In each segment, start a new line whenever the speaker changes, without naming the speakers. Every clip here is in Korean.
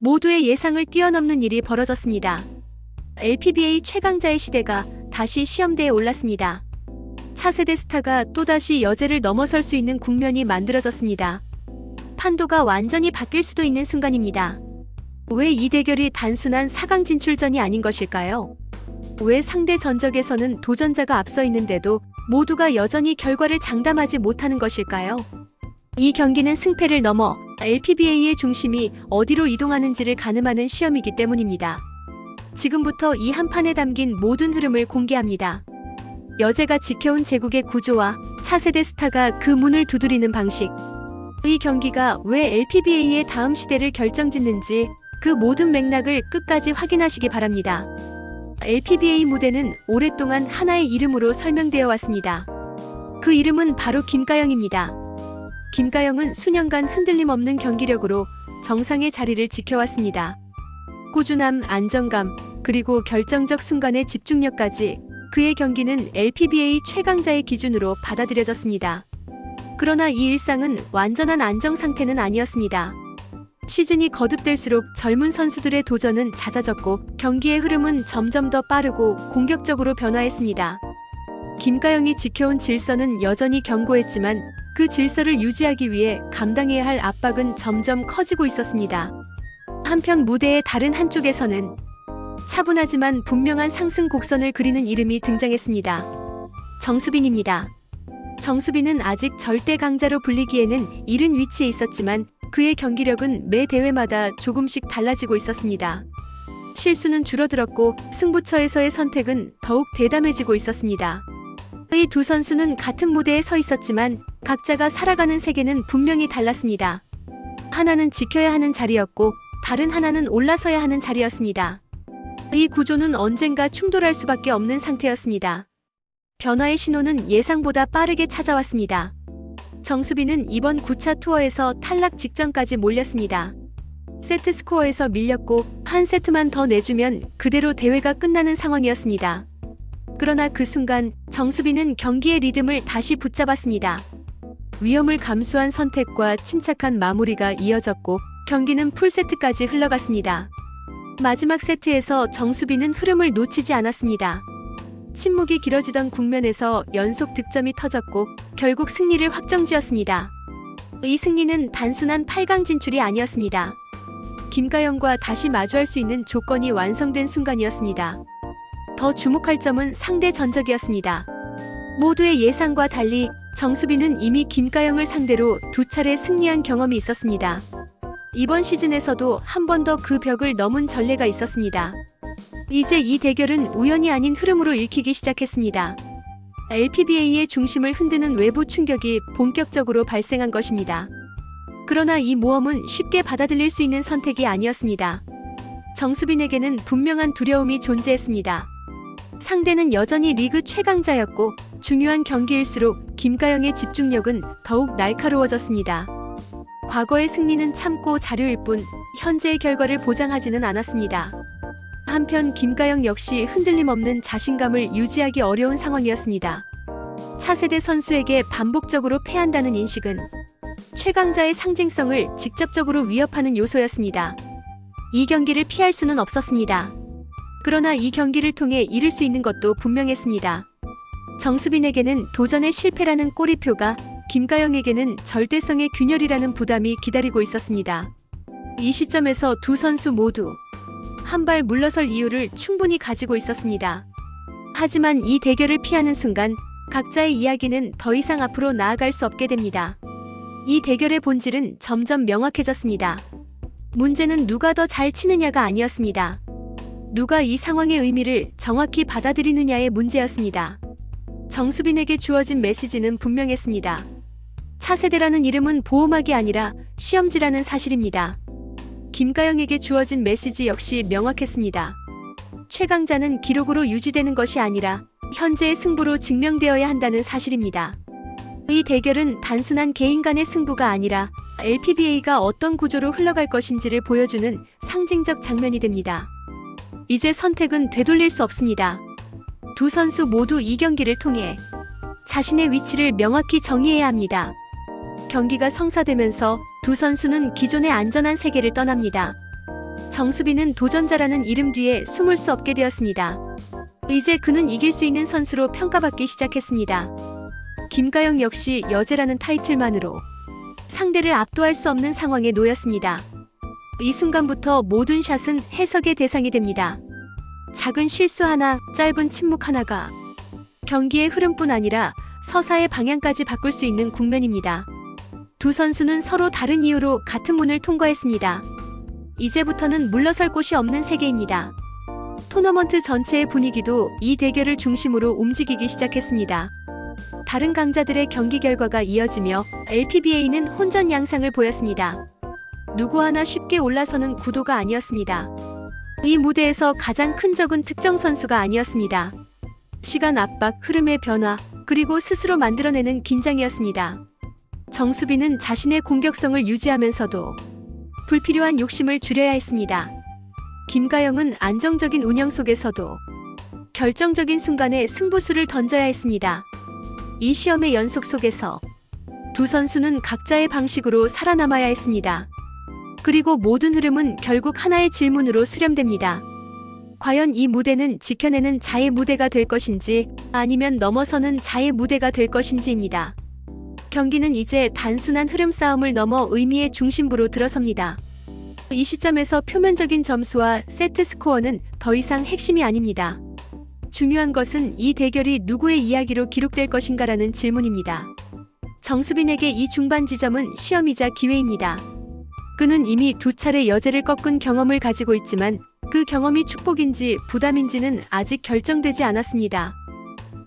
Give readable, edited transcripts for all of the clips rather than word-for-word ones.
모두의 예상을 뛰어넘는 일이 벌어졌습니다. LPBA 최강자의 시대가 다시 시험대에 올랐습니다. 차세대 스타가 또다시 여제를 넘어설 수 있는 국면이 만들어졌습니다. 판도가 완전히 바뀔 수도 있는 순간입니다. 왜 이 대결이 단순한 4강 진출전이 아닌 것일까요? 왜 상대 전적에서는 도전자가 앞서 있는데도 모두가 여전히 결과를 장담하지 못하는 것일까요? 이 경기는 승패를 넘어 LPBA의 중심이 어디로 이동하는지를 가늠하는 시험이기 때문입니다. 지금부터 이 한판에 담긴 모든 흐름을 공개합니다. 여제가 지켜온 제국의 구조와 차세대 스타가 그 문을 두드리는 방식, 이 경기가 왜 LPBA의 다음 시대를 결정짓는지 그 모든 맥락을 끝까지 확인하시기 바랍니다. LPBA 무대는 오랫동안 하나의 이름으로 설명되어 왔습니다. 그 이름은 바로 김가영입니다. 김가영은 수년간 흔들림 없는 경기력으로 정상의 자리를 지켜왔습니다. 꾸준함, 안정감, 그리고 결정적 순간의 집중력까지 그의 경기는 LPBA 최강자의 기준으로 받아들여졌습니다. 그러나 이 일상은 완전한 안정 상태는 아니었습니다. 시즌이 거듭될수록 젊은 선수들의 도전은 잦아졌고 경기의 흐름은 점점 더 빠르고 공격적으로 변화했습니다. 김가영이 지켜온 질서는 여전히 견고했지만 그 질서를 유지하기 위해 감당해야 할 압박은 점점 커지고 있었습니다. 한편 무대의 다른 한쪽에서는 차분하지만 분명한 상승 곡선을 그리는 이름이 등장했습니다. 정수빈입니다. 정수빈은 아직 절대 강자로 불리기에는 이른 위치에 있었지만 그의 경기력은 매 대회마다 조금씩 달라지고 있었습니다. 실수는 줄어들었고 승부처에서의 선택은 더욱 대담해지고 있었습니다. 이 두 선수는 같은 무대에 서 있었지만 각자가 살아가는 세계는 분명히 달랐습니다. 하나는 지켜야 하는 자리였고 다른 하나는 올라서야 하는 자리였습니다. 이 구조는 언젠가 충돌할 수밖에 없는 상태였습니다. 변화의 신호는 예상보다 빠르게 찾아왔습니다. 정수빈은 이번 9차 투어에서 탈락 직전까지 몰렸습니다. 세트 스코어에서 밀렸고 한 세트만 더 내주면 그대로 대회가 끝나는 상황이었습니다. 그러나 그 순간 정수빈은 경기의 리듬을 다시 붙잡았습니다. 위험을 감수한 선택과 침착한 마무리가 이어졌고 경기는 풀세트까지 흘러갔습니다. 마지막 세트에서 정수빈은 흐름을 놓치지 않았습니다. 침묵이 길어지던 국면에서 연속 득점이 터졌고 결국 승리를 확정지었습니다. 이 승리는 단순한 8강 진출이 아니었습니다. 김가영과 다시 마주할 수 있는 조건이 완성된 순간이었습니다. 더 주목할 점은 상대 전적이었습니다. 모두의 예상과 달리 정수빈은 이미 김가영을 상대로 2차례 승리한 경험이 있었습니다. 이번 시즌에서도 한 번 더 그 벽을 넘은 전례가 있었습니다. 이제 이 대결은 우연이 아닌 흐름으로 읽히기 시작했습니다. LPBA의 중심을 흔드는 외부 충격이 본격적으로 발생한 것입니다. 그러나 이 모험은 쉽게 받아들일 수 있는 선택이 아니었습니다. 정수빈에게는 분명한 두려움이 존재했습니다. 상대는 여전히 리그 최강자였고 중요한 경기일수록 김가영의 집중력은 더욱 날카로워졌습니다. 과거의 승리는 참고 자료일 뿐 현재의 결과를 보장하지는 않았습니다. 한편 김가영 역시 흔들림 없는 자신감을 유지하기 어려운 상황이었습니다. 차세대 선수에게 반복적으로 패한다는 인식은 최강자의 상징성을 직접적으로 위협하는 요소였습니다. 이 경기를 피할 수는 없었습니다. 그러나 이 경기를 통해 이룰 수 있는 것도 분명했습니다. 정수빈에게는 도전의 실패라는 꼬리표가, 김가영에게는 절대성의 균열이라는 부담이 기다리고 있었습니다. 이 시점에서 두 선수 모두 한 발 물러설 이유를 충분히 가지고 있었습니다. 하지만 이 대결을 피하는 순간 각자의 이야기는 더 이상 앞으로 나아갈 수 없게 됩니다. 이 대결의 본질은 점점 명확해졌습니다. 문제는 누가 더 잘 치느냐가 아니었습니다. 누가 이 상황의 의미를 정확히 받아들이느냐의 문제였습니다. 정수빈에게 주어진 메시지는 분명했습니다. 차세대라는 이름은 보호막이 아니라 시험지라는 사실입니다. 김가영에게 주어진 메시지 역시 명확했습니다. 최강자는 기록으로 유지되는 것이 아니라 현재의 승부로 증명되어야 한다는 사실입니다. 이 대결은 단순한 개인 간의 승부가 아니라 LPBA가 어떤 구조로 흘러갈 것인지를 보여주는 상징적 장면이 됩니다. 이제 선택은 되돌릴 수 없습니다. 두 선수 모두 이 경기를 통해 자신의 위치를 명확히 정의해야 합니다. 경기가 성사되면서 두 선수는 기존의 안전한 세계를 떠납니다. 정수빈은 도전자라는 이름 뒤에 숨을 수 없게 되었습니다. 이제 그는 이길 수 있는 선수로 평가받기 시작했습니다. 김가영 역시 여제라는 타이틀만으로 상대를 압도할 수 없는 상황에 놓였습니다. 이 순간부터 모든 샷은 해석의 대상이 됩니다. 작은 실수 하나, 짧은 침묵 하나가 경기의 흐름뿐 아니라 서사의 방향까지 바꿀 수 있는 국면입니다. 두 선수는 서로 다른 이유로 같은 문을 통과했습니다. 이제부터는 물러설 곳이 없는 세계입니다. 토너먼트 전체의 분위기도 이 대결을 중심으로 움직이기 시작했습니다. 다른 강자들의 경기 결과가 이어지며 LPBA는 혼전 양상을 보였습니다. 누구 하나 쉽게 올라서는 구도가 아니었습니다. 이 무대에서 가장 큰 적은 특정 선수가 아니었습니다. 시간 압박, 흐름의 변화, 그리고 스스로 만들어내는 긴장이었습니다. 정수빈은 자신의 공격성을 유지하면서도 불필요한 욕심을 줄여야 했습니다. 김가영은 안정적인 운영 속에서도 결정적인 순간에 승부수를 던져야 했습니다. 이 시험의 연속 속에서 두 선수는 각자의 방식으로 살아남아야 했습니다. 그리고 모든 흐름은 결국 하나의 질문으로 수렴됩니다. 과연 이 무대는 지켜내는 자의 무대가 될 것인지 아니면 넘어서는 자의 무대가 될 것인지입니다. 경기는 이제 단순한 흐름 싸움을 넘어 의미의 중심부로 들어섭니다. 이 시점에서 표면적인 점수와 세트 스코어는 더 이상 핵심이 아닙니다. 중요한 것은 이 대결이 누구의 이야기로 기록될 것인가라는 질문입니다. 정수빈에게 이 중반 지점은 시험이자 기회입니다. 그는 이미 2차례 여제를 꺾은 경험을 가지고 있지만 그 경험이 축복인지 부담인지는 아직 결정되지 않았습니다.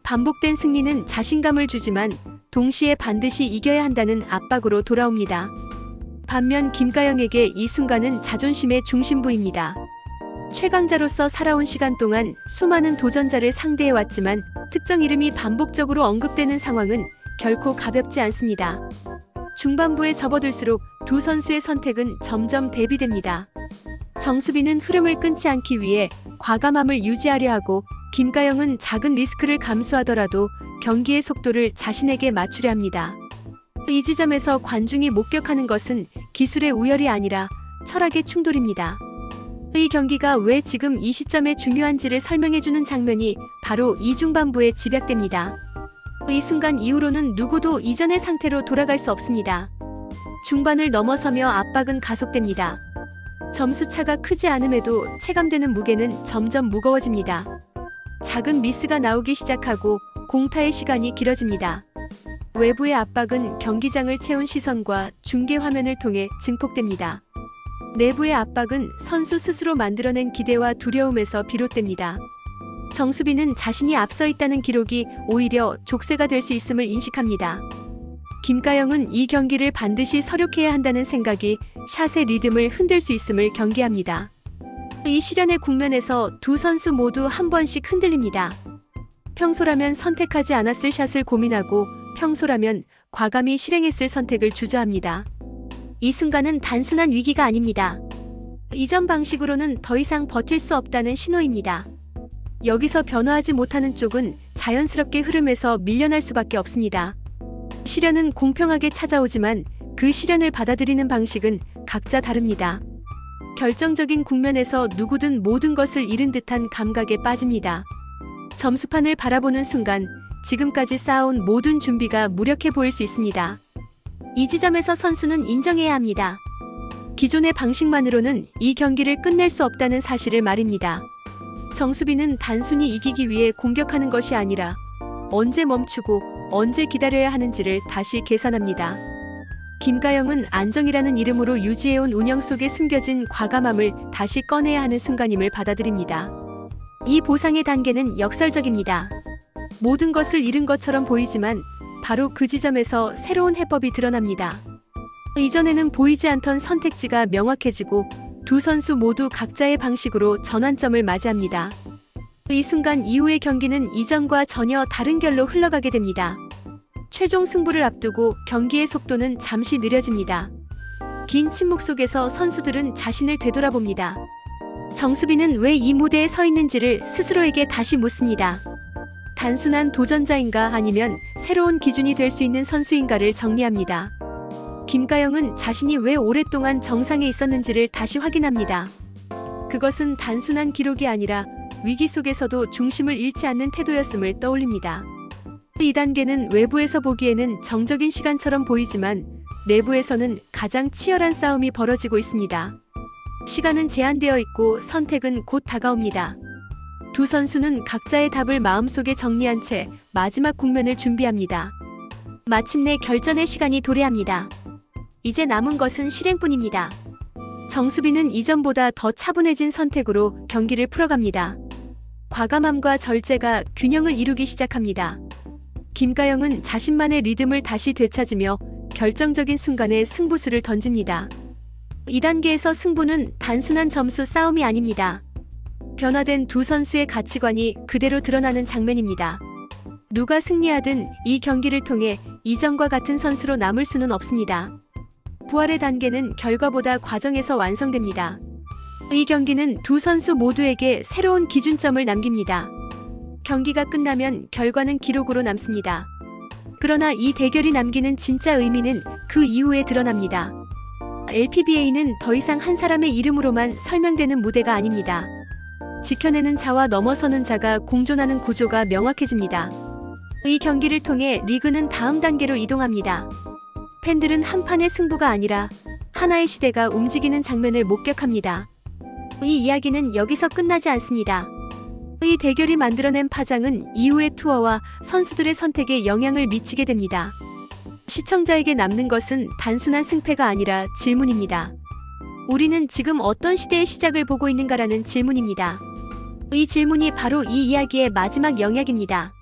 반복된 승리는 자신감을 주지만 동시에 반드시 이겨야 한다는 압박으로 돌아옵니다. 반면 김가영에게 이 순간은 자존심의 중심부입니다. 최강자로서 살아온 시간 동안 수많은 도전자를 상대해왔지만 특정 이름이 반복적으로 언급되는 상황은 결코 가볍지 않습니다. 중반부에 접어들수록 두 선수의 선택은 점점 대비됩니다. 정수빈은 흐름을 끊지 않기 위해 과감함을 유지하려 하고 김가영은 작은 리스크를 감수하더라도 경기의 속도를 자신에게 맞추려 합니다. 이 지점에서 관중이 목격하는 것은 기술의 우열이 아니라 철학의 충돌입니다. 이 경기가 왜 지금 이 시점에 중요한지를 설명해주는 장면이 바로 이 중반부에 집약됩니다. 이 순간 이후로는 누구도 이전의 상태로 돌아갈 수 없습니다. 중반을 넘어서며 압박은 가속됩니다. 점수차가 크지 않음에도 체감되는 무게는 점점 무거워집니다. 작은 미스가 나오기 시작하고 공타의 시간이 길어집니다. 외부의 압박은 경기장을 채운 시선과 중계 화면을 통해 증폭됩니다. 내부의 압박은 선수 스스로 만들어낸 기대와 두려움에서 비롯됩니다. 정수빈은 자신이 앞서 있다는 기록이 오히려 족쇄가 될 수 있음을 인식합니다. 김가영은 이 경기를 반드시 서력해야 한다는 생각이 샷의 리듬을 흔들 수 있음을 경계합니다. 이 시련의 국면에서 두 선수 모두 한 번씩 흔들립니다. 평소라면 선택하지 않았을 샷을 고민하고 평소라면 과감히 실행했을 선택을 주저합니다. 이 순간은 단순한 위기가 아닙니다. 이전 방식으로는 더 이상 버틸 수 없다는 신호입니다. 여기서 변화하지 못하는 쪽은 자연스럽게 흐름에서 밀려날 수밖에 없습니다. 시련은 공평하게 찾아오지만 그 시련을 받아들이는 방식은 각자 다릅니다. 결정적인 국면에서 누구든 모든 것을 잃은 듯한 감각에 빠집니다. 점수판을 바라보는 순간 지금까지 쌓아온 모든 준비가 무력해 보일 수 있습니다. 이 지점에서 선수는 인정해야 합니다. 기존의 방식만으로는 이 경기를 끝낼 수 없다는 사실을 말입니다. 정수빈은 단순히 이기기 위해 공격하는 것이 아니라 언제 멈추고 언제 기다려야 하는지를 다시 계산합니다. 김가영은 안정이라는 이름으로 유지해온 운영 속에 숨겨진 과감함을 다시 꺼내야 하는 순간임을 받아들입니다. 이 보상의 단계는 역설적입니다. 모든 것을 잃은 것처럼 보이지만 바로 그 지점에서 새로운 해법이 드러납니다. 이전에는 보이지 않던 선택지가 명확해지고 두 선수 모두 각자의 방식으로 전환점을 맞이합니다. 이 순간 이후의 경기는 이전과 전혀 다른 결로 흘러가게 됩니다. 최종 승부를 앞두고 경기의 속도는 잠시 느려집니다. 긴 침묵 속에서 선수들은 자신을 되돌아봅니다. 정수빈은 왜 이 무대에 서 있는지를 스스로에게 다시 묻습니다. 단순한 도전자인가 아니면 새로운 기준이 될 수 있는 선수인가를 정리합니다. 김가영은 자신이 왜 오랫동안 정상에 있었는지를 다시 확인합니다. 그것은 단순한 기록이 아니라 위기 속에서도 중심을 잃지 않는 태도였음을 떠올립니다. 이 단계는 외부에서 보기에는 정적인 시간처럼 보이지만 내부에서는 가장 치열한 싸움이 벌어지고 있습니다. 시간은 제한되어 있고 선택은 곧 다가옵니다. 두 선수는 각자의 답을 마음속에 정리한 채 마지막 국면을 준비합니다. 마침내 결전의 시간이 도래합니다. 이제 남은 것은 실행뿐입니다. 정수빈은 이전보다 더 차분해진 선택으로 경기를 풀어갑니다. 과감함과 절제가 균형을 이루기 시작합니다. 김가영은 자신만의 리듬을 다시 되찾으며 결정적인 순간에 승부수를 던집니다. 2단계에서 승부는 단순한 점수 싸움이 아닙니다. 변화된 두 선수의 가치관이 그대로 드러나는 장면입니다. 누가 승리하든 이 경기를 통해 이전과 같은 선수로 남을 수는 없습니다. 부활의 단계는 결과보다 과정에서 완성됩니다. 이 경기는 두 선수 모두에게 새로운 기준점을 남깁니다. 경기가 끝나면 결과는 기록으로 남습니다. 그러나 이 대결이 남기는 진짜 의미는 그 이후에 드러납니다. LPBA는 더 이상 한 사람의 이름으로만 설명되는 무대가 아닙니다. 지켜내는 자와 넘어서는 자가 공존하는 구조가 명확해집니다. 이 경기를 통해 리그는 다음 단계로 이동합니다. 팬들은 한 판의 승부가 아니라 하나의 시대가 움직이는 장면을 목격합니다. 이 이야기는 여기서 끝나지 않습니다. 이 대결이 만들어낸 파장은 이후의 투어와 선수들의 선택에 영향을 미치게 됩니다. 시청자에게 남는 것은 단순한 승패가 아니라 질문입니다. 우리는 지금 어떤 시대의 시작을 보고 있는가라는 질문입니다. 이 질문이 바로 이 이야기의 마지막 영역입니다.